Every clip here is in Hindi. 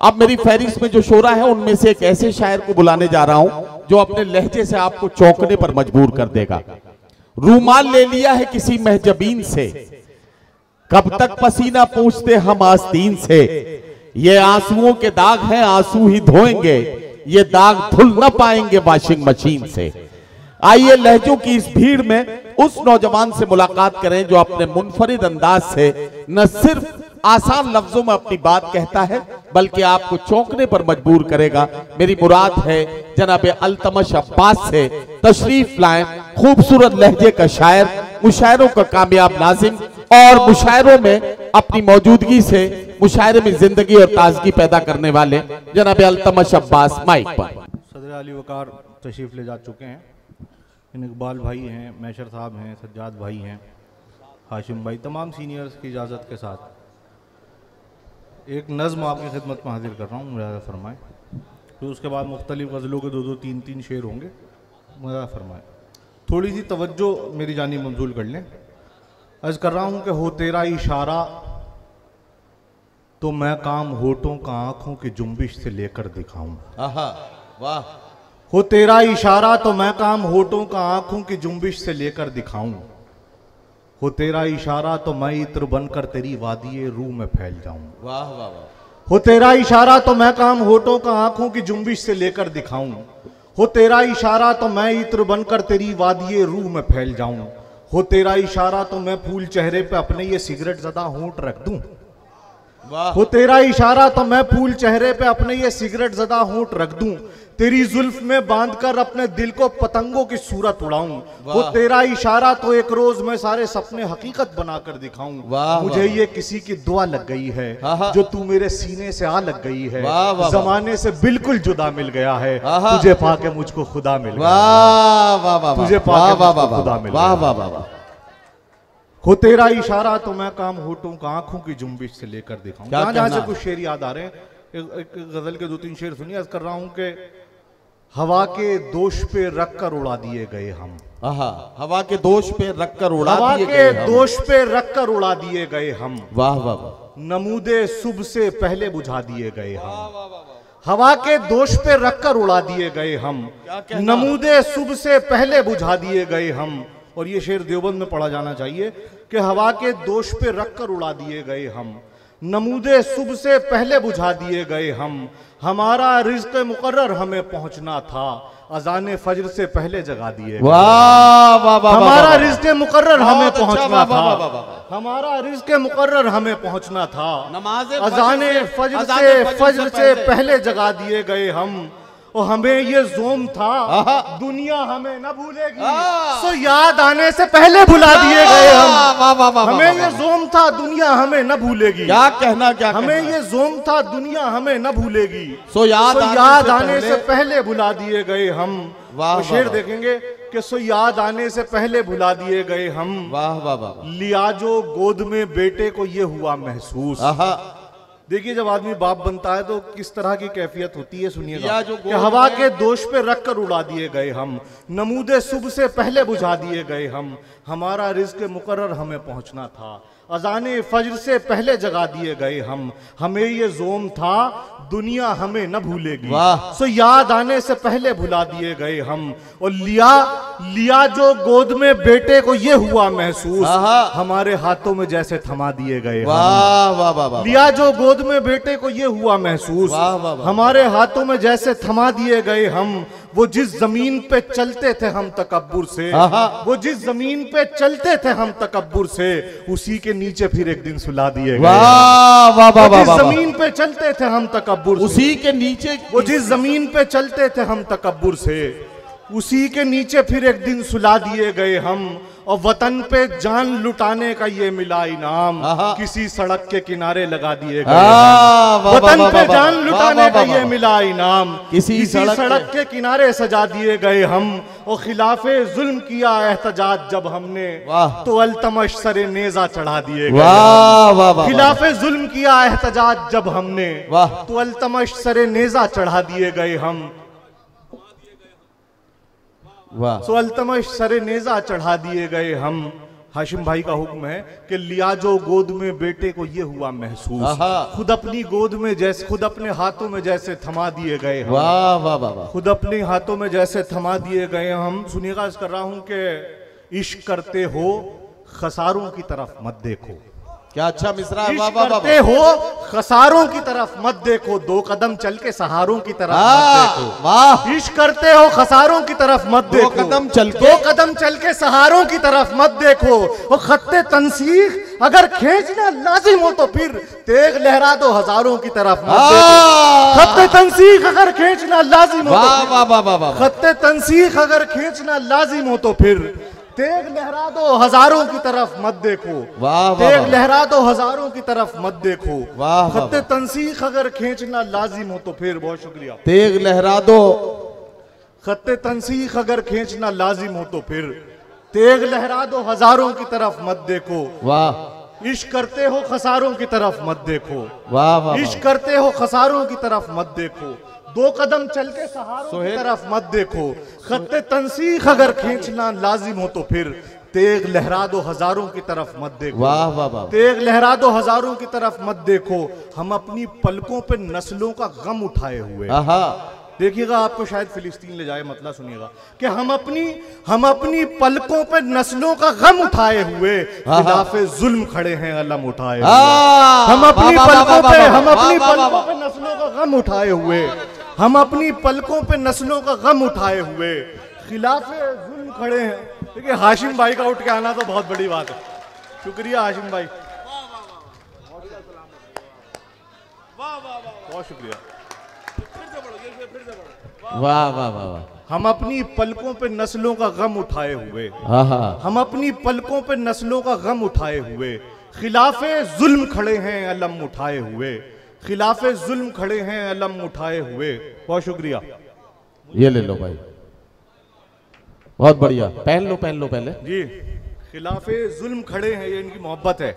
अब मेरी फहरिस्त में जो शोरा है उनमें से एक ऐसे शायर को बुलाने जा रहा हूं जो अपने लहजे से आपको चौंकने पर मजबूर कर देगा। रूमाल ले लिया है किसी महजबीन से, कब तक पसीना पूछते हम आस्तीन से, ये आंसुओं के दाग हैं आंसू ही धोएंगे, ये दाग धुल न पाएंगे वॉशिंग मशीन से। आइए लहजों की इस भीड़ में उस नौजवान से मुलाकात करें जो अपने मुनफरिद अंदाज से न सिर्फ आसान लफ्जों में अपनी बात कहता है बल्कि आपको चौंकने पर मजबूर करेगा। मेरी मुराद है जनाब अल्तमश अब्बास से तशरीफ लाएं खूबसूरत लहजे का शायर, मुशायरों का कामयाब नाजिम और मुशायरों में अपनी मौजूदगी से मुशायरे में जिंदगी और ताजगी पैदा करने वाले जनाब अल्तमश अब्बास माइक पर। सदर अली वकार तशरीफ ले जा चुके हैं। इकबाल भाई हैं, मैशर साहब हैं, सज्जाद भाई हैं, हाशिम भाई, तमाम सीनियर्स की इजाज़त के साथ एक नज़्म आपकी खिदमत में हाजिर कर रहा हूँ, मुरादा फरमाएँ। फिर उसके बाद मुख्तलिफ गज़लों के दो दो तीन तीन शेर होंगे, मुरादा फरमाएँ। थोड़ी सी तवज्जो मेरी जानिब मंजूर कर लें। अर्ज़ कर रहा हूँ कि हो तेरा इशारा तो मैं काम होठों का आँखों की जुम्बिश से लेकर दिखाऊँ। वाह। हो तेरा इशारा तो मैं काम होठों का आंखों की जुम्बिश से लेकर दिखाऊं। हो तेरा इशारा तो मैं इत्र बनकर तेरी वादिये रूह में फैल जाऊं। वाह वाह वाह। हो तेरा इशारा तो मैं काम होठों का आंखों की जुम्बिश से लेकर दिखाऊं। हो तेरा इशारा तो मैं इत्र बनकर तेरी वादिये रूह में फैल जाऊं। हो तेरा इशारा तो मैं फूल चेहरे पे अपने ये सिगरेट ज़दा होंठ रख दूं। हो तेरा इशारा तो मैं फूल चेहरे पे अपने ये सिगरेट ज़दा होंठ रख दूं। तेरी जुल्फ में बांधकर अपने दिल को पतंगों की सूरत उड़ाऊं। वो तेरा इशारा तो एक रोज मैं सारे सपने हकीकत बनाकर दिखाऊं। मुझे ये किसी की दुआ लग गई है जो तू मेरे सीने से आ लग गई है। जमाने से बिल्कुल जुदा मिल गया है, तुझे पाके मुझको खुदा मिल गया। तुझे पाके खुदा मिल गया। हो तेरा इशारा तो मैं काम होठों का आंखों की जुम्बिश से लेकर दिखाऊं। जहां से कुछ शेर याद आ रहे हैं, एक गजल के दो तीन शेर सुनिए। अर्ज कर रहा हूं कि हवा के दोष पे रख कर उड़ा दिए गए हम। हवा के दोष पे रख कर उड़ा दिए गए हम। हवा के दोष पे रख कर उड़ा दिए गए हम। वाह वाह वाह। नमूदे सुबह से पहले बुझा दिए गए हम। हवा के दोष पे रख कर उड़ा दिए गए हम। नमूदे सुबह से पहले बुझा दिए गए हम। और ये शेर देवबंद में पढ़ा जाना चाहिए कि हवा के दोष पे रख कर उड़ा दिए गए हम। नमूदे सुबह से पहले बुझा दिए गए हम। हमारा रिज़्क़ मुकर्रर हमें पहुंचना था, अज़ान फज्र से पहले जगा दिए। हमारा रिज़्क़ मुकर्रर हमें पहुंचना था, हमारा रिज़्क़ मुकर्रर हमें पहुंचना था, अज़ान फज्र से पहले जगा दिए गए हम। और हमें ये ज़ोम था दुनिया हमें न भूलेगी, सो याद आने से पहले भुला दिए गए हम। हमें ये ज़ोम था दुनिया हमें न भूलेगी। क्या कहना, क्या हमें ये ज़ोम था दुनिया हमें न भूलेगी, सो याद आने से पहले भुला दिए गए हम। वाह। शेर देखेंगे कि सो याद आने से पहले भुला दिए गए हम। वाह वाह वाह। लिया जो गोद में बेटे को ये हुआ महसूस। देखिए जब आदमी बाप बनता है तो किस तरह की कैफियत होती है, सुनिएगा। कि हवा के दोष पे रख कर उड़ा दिए गए हम। नमूदे सुबह से पहले बुझा दिए गए हम। हमारा रिज़्क़ मुकर्रर हमें पहुंचना था, अज़ाने फज्र से पहले जगा दिए गए हम। हमें ये ज़ोम था दुनिया हमें न भूलेगी, सो याद आने से पहले भुला दिए गए हम। और लिया जो गोद में बेटे को ये हुआ महसूस, हमारे हाथों में जैसे थमा दिए गए हम। लिया जो गोद में बेटे को ये हुआ महसूस, हमारे हाथों में जैसे थमा दिए गए हम। वो जिस जमीन पे चलते थे हम तकब्बुर से, वो जिस जमीन पे चलते थे हम तकब्बुर से, उसी के नीचे फिर एक दिन सुला दिए गए। जिस जमीन पे चलते थे हम तकब्बुर से, उसी के नीचे, वो जिस जमीन पे चलते थे हम तकब्बुर से, उसी के नीचे फिर एक दिन सुला दिए गए हम। और वतन पे जान लुटाने का ये मिला इनाम, किसी सड़क के किनारे लगा दिए गए। वतन पे जान लुटाने का ये मिला इनाम, किसी सड़क के किनारे सजा दिए गए हम। और खिलाफे जुल्म किया एहतजाज जब हमने, तो अल्तमश सरे नेजा चढ़ा दिए गए। खिलाफे जुल्म किया एहतजाज जब हमने, तो अल्तमश सरे नेजा चढ़ा दिए गए हम। सो अल्तमश सरे नेजा चढ़ा दिए गए हम। हाशिम भाई का हुक्म है कि लिया जो गोद में बेटे को ये हुआ महसूस, खुद अपनी गोद में जैसे, खुद अपने हाथों में जैसे थमा दिए गए हम। वाह वाह वाह। खुद अपने हाथों में जैसे थमा दिए गए हम। सुनिएगा, इस कर रहा हूं कि इश्क करते हो खसारों की तरफ मत देखो। क्या अच्छा मिसरा। इश्क करते हो खसारों की तरफ मत देखो, 2 कदम चल के सहारों की तरफ मत देखो। वाह। इश्क करते हो खसारों की तरफ मत देखो, 2 कदम चल के, 2 कदम चल के सहारों की तरफ मत देखो। और खत्ते तंसीख अगर खींचना लाजिम हो तो फिर तेग लहरा दो हजारों की तरफ मत देखो। खत्ते तंसीख अगर खींचना लाजिम हो तो, खत्ते तंसीख अगर खींचना लाजिम हो तो फिर तेग लहरा दो हजारों की तरफ मत देखो। तेग लहरा दो हजारों की तरफ मत देखो। खत्ते तंसीख अगर खींचना लाजिम हो तो फिर, बहुत शुक्रिया। तेग लहरा दो, खत्ते तंसीख अगर खींचना लाजिम हो तो फिर तेग लहरा दो हजारों की तरफ मत देखो। वाह। इश्क करते हो खसारों की तरफ मत देखो। वाह। इश्क करते हो खसारों की तरफ मत देखो, 2 कदम चल के सहारों की तरफ मत देखो। खत्ते तंसीख अगर खींचना लाजिम हो तो फिर तेग लहरा दो हजारों की तरफ मत देखो। वाह वाह वाह। तेग लहरा दो हजारों की तरफ मत देखो। हम अपनी पलकों पे नस्लों का गम उठाए हुए। देखिएगा, आपको शायद फिलिस्तीन ले जाए, मतलब सुनिएगा कि हम अपनी पलकों पे नस्लों का गम उठाए हुए खिलाफे जुल्म खड़े हैं अलम उठाए हुए। हम अपनी पलकों पे नस्लों का गम उठाए हुए, हम अपनी पलकों पे नस्लों का गम उठाए हुए खिलाफे जुल्म खड़े हैं। देखिए, हाशिम भाई का उठ के आना तो बहुत बड़ी बात है। शुक्रिया हाशिम भाई, बहुत शुक्रिया। वाह वाह वाह। हम अपनी पलकों पे नस्लों का गम उठाए हुए, हम अपनी पलकों पे नस्लों का गम उठाए हुए खिलाफे जुल्म खड़े हैं अलम उठाए हुए, खिलाफे जुल्म खड़े हैं अलम उठाए हुए। बहुत शुक्रिया। ये ले लो भाई, बहुत बढ़िया। पहन लो पहले जी। खिलाफे जुल्म खड़े हैं, ये इनकी मोहब्बत है।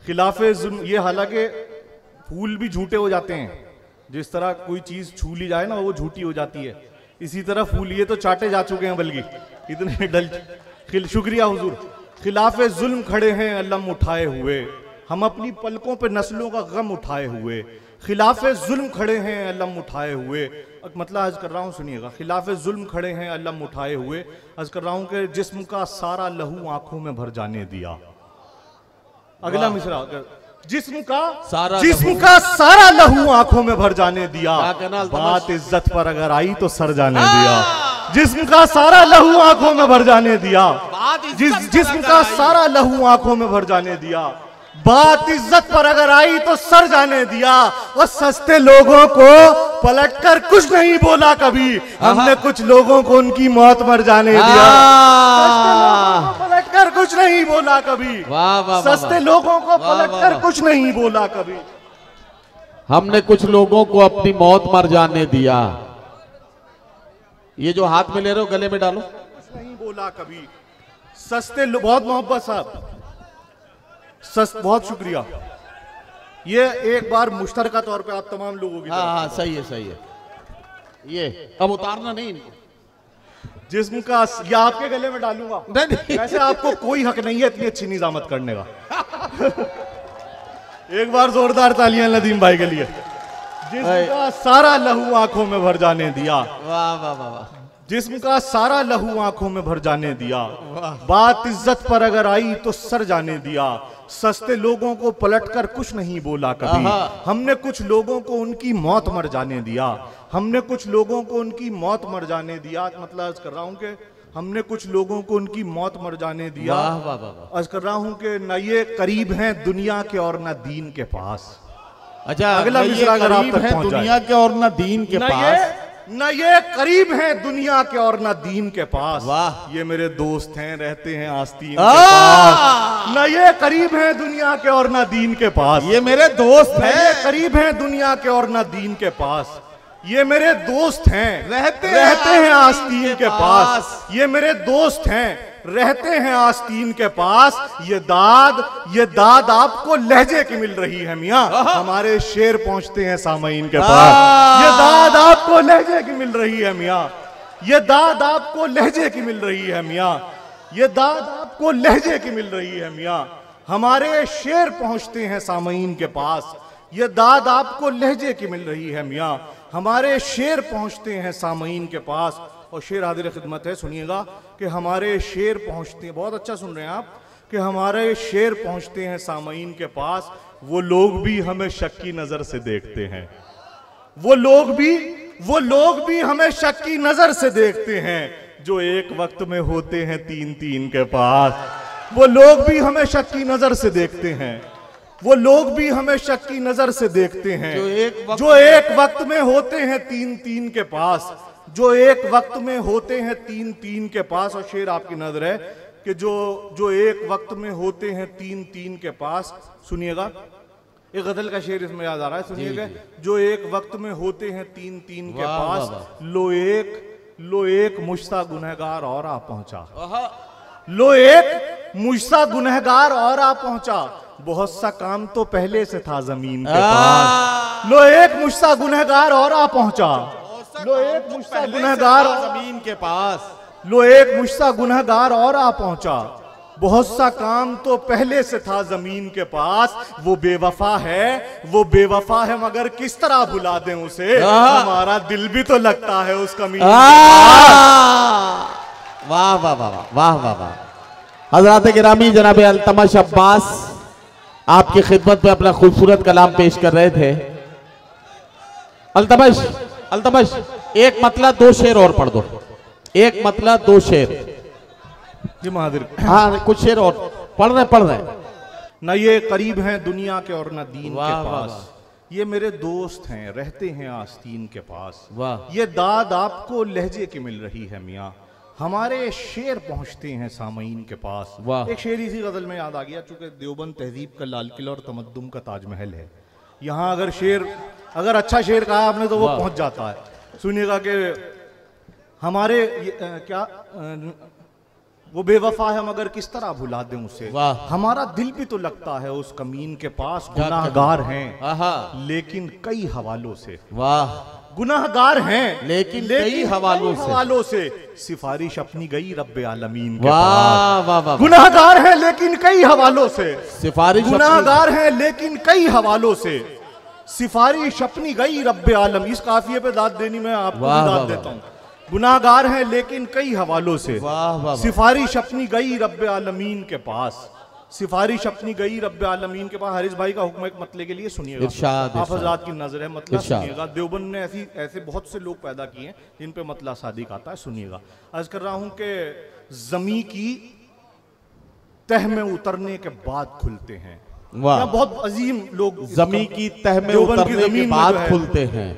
खिलाफे जुल्म, ये हालांकि फूल भी झूठे हो जाते हैं, जिस तरह कोई चीज छू ली जाए ना वो झूठी हो जाती है, इसी तरह फूल ये तो चाटे जा चुके हैं बल्कि इतने डल। शुक्रिया हुजूर। खिलाफे जुल्म खड़े हैं अलम उठाए हुए, हम अपनी पलकों पे नस्लों का गम उठाए हुए खिलाफे जुल्म खड़े हैं अलम उठाए हुए। मतलब अर्ज कर रहा हूँ, सुनिएगा, खिलाफे जुल्म खड़े हैं अलम उठाए हुए। अर्ज कर रहा हूँ कि जिस्म का सारा लहू आंखों में भर जाने दिया। अगला मिसरा, जिस्म का सारा लहू आंखों में भर जाने दिया, बात इज्जत पर अगर आई तो सर जाने दिया। जिस्म का सारा लहू आंखों में भर जाने दिया, जिस्म का सारा लहू आंखों में भर जाने दिया, बात इज्जत पर अगर आई तो सर जाने दिया। और सस्ते लोगों को पलटकर कुछ नहीं बोला कभी, हमने कुछ लोगों को उनकी मौत मर जाने दिया। पलटकर कुछ नहीं बोला कभी, सस्ते लोगों को पलटकर कुछ नहीं बोला कभी, हमने कुछ लोगों को अपनी मौत मर जाने दिया। ये जो हाथ में ले रहे हो गले में डालो। कुछ नहीं बोला कभी, सस्ते बहुत मोहब्बत साहब, बहुत शुक्रिया। ये एक बार मुश्तरका तौर पे आप तमाम लोगों की। हाँ, सही है। ये अब उतारना नहीं। जिस्म का, ये आपके गले में डालूंगा। नहीं। वैसे आपको कोई हक नहीं है इतनी अच्छी निजामत करने का। एक बार जोरदार तालियां नदीम भाई के लिए। जिस्म का सारा लहू आंखों में भर जाने दिया। वाह वाह वाह। जिस्म का सारा लहू आंखों में भर जाने दिया, बात इज्जत पर अगर आई तो सर जाने दिया। सस्ते लोगों को पलटकर कुछ नहीं बोला कभी, हमने कुछ लोगों को उनकी मौत मर जाने दिया, हमने कुछ लोगों को उनकी मौत मर जाने दिया। मतलब कर रहा हूं कि हमने कुछ लोगों को उनकी मौत मर जाने दिया। अर्ज कर रहा हूं कि न ये करीब हैं दुनिया के और न दीन के पास। अच्छा, अगला मिसरा अगर आप तक पहुंच दुनिया के और न दीन के पास, न ये करीब हैं दुनिया के और न दीन के पास। वाह। ये मेरे दोस्त हैं, रहते हैं आस्तीन के पास। न ये करीब हैं दुनिया के और न दीन के पास, ये मेरे दोस्त हैं। ये करीब हैं दुनिया के और न दीन के पास, ये मेरे दोस्त हैं, रहते हैं आस्तीन के पास। ये मेरे दोस्त हैं, रहते हैं आस्तीन के पास। ये दाद आपको लहजे की मिल रही है मियाँ, हमारे शेर पहुंचते हैं सामईन के पास। ये दाद आपको लहजे की मिल रही है मियाँ, ये दाद आपको लहजे की मिल रही है मियाँ, ये दाद आपको लहजे की मिल रही है मियाँ, हमारे शेर पहुंचते हैं सामईन के पास। ये दाद आपको लहजे की मिल रही है मियाँ, हमारे शेर पहुंचते हैं सामईन के पास। और शेर हाजिर खिदमत है, सुनिएगा कि हमारे शेर पहुंचते हैं, बहुत अच्छा सुन रहे हैं आप, कि हमारे शेर पहुंचते हैं सामईन के पास। वो लोग भी हमें शक की नजर से देखते हैं, वो लोग भी हमें शक की नजर से देखते हैं, जो एक वक्त में होते हैं तीन तीन के पास। वो लोग भी हमें शक की नजर से देखते हैं, वो लोग भी हमें शक की नजर से देखते हैं, जो एक वक्त में होते हैं तीन तीन के पास, जो एक वक्त में होते हैं तीन तीन के पास। और शेर आपकी नजर है कि जो एक वक्त में होते हैं तीन तीन के पास। सुनिएगा, एक गजल का शेर इसमें याद आ रहा है, सुनिएगा। जो एक वक्त में होते हैं तीन तीन के पास, लो एक मुझसा गुनहगार और आ पहुंचा, लो एक मुझसा गुनहगार और आ पहुंचा, बहुत सा काम तो पहले से था जमीन के पास। लो एक मुझसा गुनहगार और आ पहुंचा, लो एक मुझसा गुनहगार जमीन के पास, लो एक मुझसा गुनहगार और आ पहुंचा, बहुत सा काम तो पहले से था जमीन के पास। वो बेवफा है मगर किस तरह भुला दें उसे, हमारा दिल भी तो लगता है उस कमीन के पास। वाह वाह वाह वाह वाह वाह। हजरात गिरामी, जनाब अल्तमश अब्बास आपकी खिदमत में अपना खूबसूरत कलाम पेश कर रहे थे। अल्तमश एक मतलब दो शेर और पढ़ दो, एक मतलब दो शेर। जी महादिर, हाँ कुछ शेर और पढ़ रहे ना ये करीब हैं दुनिया के और ना दीन के पास, ये मेरे दोस्त हैं रहते हैं आस्तीन के पास। वाह। ये दाद आपको लहजे की मिल रही है मियाँ, हमारे शेर पहुंचते हैं सामईन के पास। वाह। एक शेर इसी गजल में याद आ गया, चूंकि देवबंद तहजीब का लाल किला और तमद्दुन का ताजमहल है, यहाँ अगर अच्छा शेर कहा आपने तो वो पहुंच जाता है। सुनिएगा कि हमारे वो बेवफा है मगर किस तरह भुला दें उसे, हमारा दिल भी तो लगता है उस कमीन के पास। गुनाहगार हैं लेकिन कई हवालों से, वाह, गुनाहगार हैं लेकिन कई हवालों से सिफारिश अपनी गई रब्बे आलमीन के पास। गुनाहगार हैं लेकिन कई हवालों से सिफारिश, गुनाहगार हैं लेकिन कई हवालों से सिफारिश अपनी गई रब्बे आलम। इस काफिये पे दाद देनी मैं आपको दाद देता हूँ। गुनाहगार हैं लेकिन कई हवालों से सिफारिश अपनी गई रब्बे आलमीन के पास, सिफारिश अपनी गई रब्बे आलमीन के पास। हारिस भाई का हुक्म एक मतले के लिए सुनिएगा, आप हज़रात की नजर है, मतलब सुनिएगा। देवबंद ने ऐसे बहुत से लोग पैदा किए हैं जिन पे मतला सादिक आता है। सुनिएगा, अर्ज कर रहा हूं कि जमी की तह में उतरने के बाद खुलते हैं। वाह, बहुत अजीम लोग जमी की तह में उतरने के बाद खुलते हैं।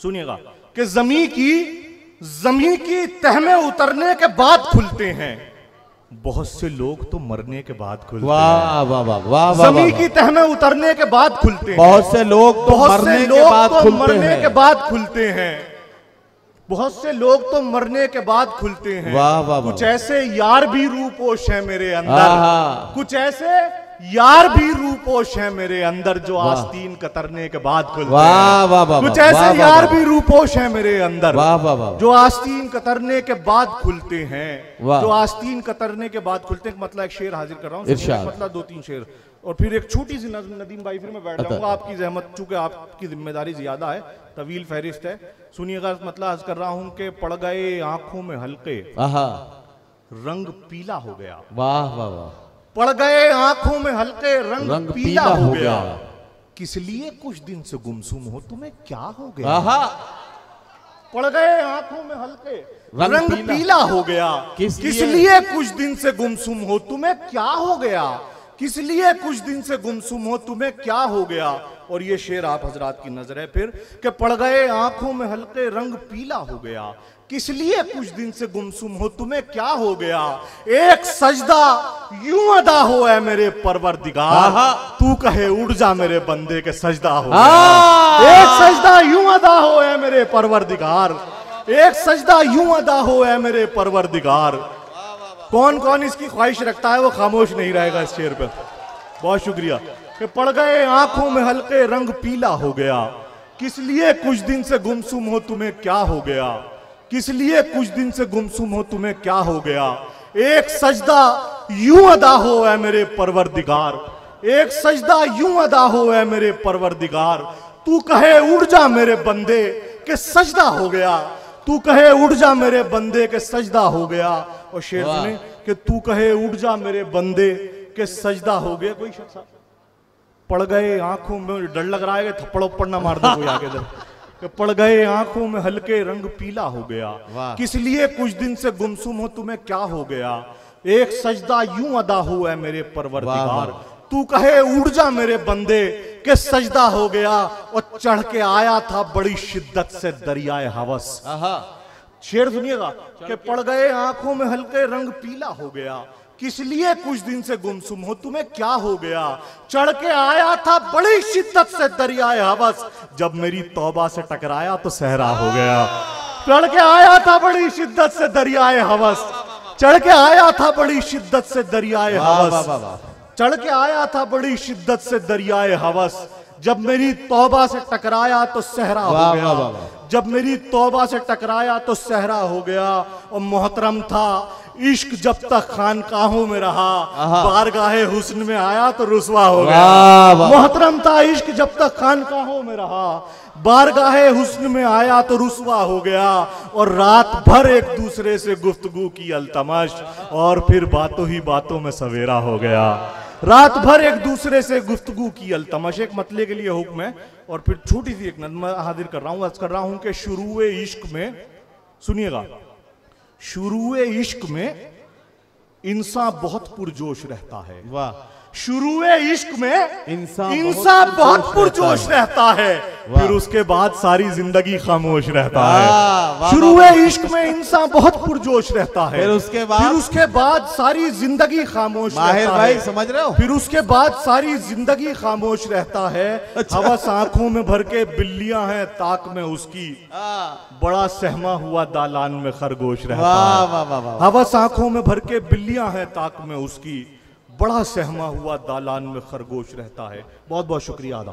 सुनिएगा कि जमी की तह में उतरने के बाद खुलते हैं, बहुत से लोग तो मरने के बाद खुलते हैं। वाह वाह वाह वाह। जमी की तह में उतरने के बाद खुलते हैं, बहुत से लोग तो मरने के बाद खुलते हैं, बहुत से लोग तो मरने के बाद खुलते हैं। वाह वाह। कुछ ऐसे यार भी रूपोश है मेरे अंदर, कुछ ऐसे यार भी रूपोश है मेरे अंदर, जो आस्तीन कतरने के बाद खुलते हैं। कुछ ऐसे यार भी रूपोश है मेरे अंदर, जो आस्तीन कतरने के बाद खुलते हैं, जो आस्तीन कतरने के बाद खुलते हैं। मतलब एक शेर हाजिर कर रहा हूँ, मतलब दो तीन शेर और फिर एक छोटी सी नज़्म। नदीम भाई फिर मैं बैठ जाऊंगा, आपकी जहमत, चूंकि आपकी जिम्मेदारी ज्यादा है, तवील फहरिस्त है। सुनिएगा, मतलब अर्ज कर रहा हूं कि पड़ गए आंखों में हल्के, रंग पीला हो गया। वाह वाह वाह। पड़ गए आंखों में हल्के, रंग पीला हो गया। किस लिए कुछ दिन से गुमसुम हो, तुम्हें क्या हो गया? पड़ गए आंखों में हल्के, रंग पीला हो गया। किस लिए कुछ दिन से गुमसुम हो, तुम्हें क्या हो गया? किस लिए कुछ दिन से गुमसुम हो, तुम्हें क्या हो गया? और ये शेर आप हजरात की नजर है फिर कि पड़ गए आंखों में हल्के, रंग पीला हो गया। किस लिए कुछ दिन से गुमसुम हो, तुम्हें क्या हो गया? एक सजदा यूं अदा हो है मेरे परवरदिगार, तू कहे उड़ जा मेरे बंदे के सजदा हो। एक सजदा यूं अदा हो है मेरे परवरदिगार, एक सजदा यूं अदा हो है मेरे परवरदिगार। कौन कौन इसकी ख्वाहिश रखता है वो खामोश नहीं रहेगा इस शेर पे। बहुत शुक्रिया। कि पड़ गए आंखों में हल्के, रंग पीला हो गया। किस लिए कुछ दिन से गुमसुम हो, तुम्हें क्या हो गया? किस लिए कुछ दिन से गुमसुम हो, तुम्हें क्या हो गया? एक सजदा यूं अदा हो ऐ मेरे परवरदिगार, एक सजदा यूं अदा हो ऐ मेरे परवरदिगार, तू कहे उड़ जा मेरे बंदे के सजदा हो गया, तू कहे उड़ जा मेरे बंदे के सजदा हो गया। और शेर सुने कि तू कहे उड़ जा मेरे बंदे के सजदा हो गया। कोई शख्स पड़ गए आंखों में, डर लग रहा है कि थप्पड़ उप्पड़ ना मार दे कोई आगे इधर, कि पड़ गए आंखों में हल्के रंग पीला हो गया, किस लिए कुछ दिन से गुमसुम हो तुम्हें क्या हो गया, एक सजदा यूं अदा हो है मेरे परवरदिगार, तू कहे उड़ जा मेरे बंदे के सजदा हो गया। और चढ़ के आया था बड़ी शिद्दत से दरियाए हवस। शेर सुनिएगा कि पड़ गए आंखों में हल्के रंग पीला हो गया, किस लिए कुछ दिन से गुमसुम हो तुम्हें क्या हो गया, चढ़ के आया था बड़ी शिद्दत से दरियाए हवस, जब मेरी तौबा से टकराया तो सहरा हो गया। चढ़ के आया था बड़ी शिद्दत से दरियाए हवस, चढ़ के आया था बड़ी शिद्दत से दरियाए हवस, चढ़ के आया था बड़ी शिद्दत से दरियाए हवस, जब मेरी तौबा से टकराया तो सहरा हो गया, जब मेरी तौबा से टकराया तो सहरा हो गया। और मोहतरम था इश्क जब तक खानकाहों में रहा, बारगाहे हुस्न में आया तो रुसवा हो गया। मोहतरम था इश्क जब तक खानकाहों में रहा, बारगाहे हुस्न में आया तो रुसवा हो गया। और रात भर एक दूसरे से गुफ्तगू की अल्तमश, और फिर बातों ही बातों में सवेरा हो गया। रात भर एक दूसरे से गुफ्तगू की अल्तमश, एक मतले के लिए हुक्म है। और फिर छोटी सी एक नज़्म हाजिर कर रहा हूं, अर्ज कर रहा हूं कि शुरूए इश्क में, सुनिएगा, शुरूए इश्क में इंसान बहुत पुरजोश रहता है। वाह। शुरूए इश्क में इंसान बहुत पुरजोश रहता है, फिर उसके बाद सारी जिंदगी खामोश रहता है। शुरूए इश्क में इंसान बहुत पुरजोश रहता है, फिर उसके बाद सारी जिंदगी खामोश रहता है। समझ रहे हो? फिर उसके बाद सारी जिंदगी खामोश रहता है। हवस आंखों में भर के बिल्लियां हैं ताक में उसकी, बड़ा सहमा हुआ दालान में खरगोश रहता है। हवस आंखों में भर के बिल्लियां हैं ताक में उसकी, बड़ा सहमा हुआ दालान में खरगोश रहता है। बहुत बहुत शुक्रिया अदा।